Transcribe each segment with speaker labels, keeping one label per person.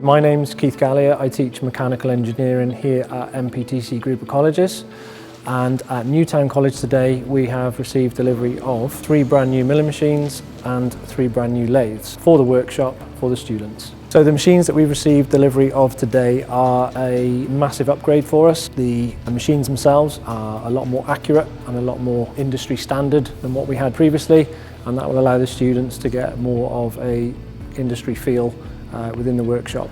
Speaker 1: My name's Keith Gallier. I teach mechanical engineering here at NPTC Group of Colleges, and at Newtown College today we have received delivery of 3 brand new milling machines and 3 brand new lathes for the workshop for the students. So the machines that we've received delivery of today are a massive upgrade for us. The machines themselves are a lot more accurate and a lot more industry standard than what we had previously, and that will allow the students to get more of a industry feel within the workshop.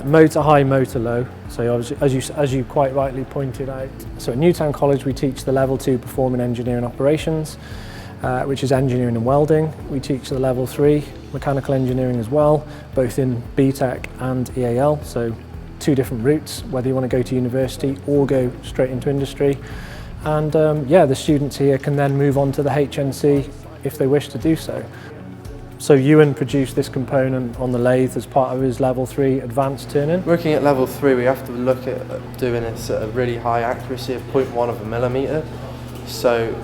Speaker 1: Motor high, motor low. So as you quite rightly pointed out, so at Newtown College we teach the level 2 performing engineering operations, which is engineering and welding. We teach the level 3 mechanical engineering as well, both in BTEC and EAL, so 2 different routes, whether you want to go to university or go straight into industry. And yeah, the students here can then move on to the HNC if they wish to do so. So Ewan produced this component on the lathe as part of his level 3 advanced turning.
Speaker 2: Working at level 3 we have to look at doing this at a really high accuracy of 0.1 of a millimetre. So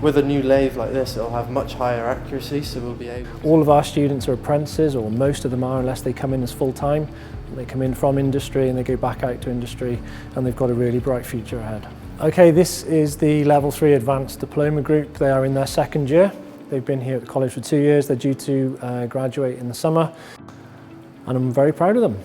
Speaker 2: with a new lathe like this, it'll have much higher accuracy, so we'll be able to...
Speaker 1: All of our students are apprentices, or most of them are, unless they come in as full-time. They come in from industry and they go back out to industry, and they've got a really bright future ahead. Okay, this is the level 3 advanced diploma group. They are in their 2nd year. They've been here at the college for 2 years. They're due to graduate in the summer, and I'm very proud of them.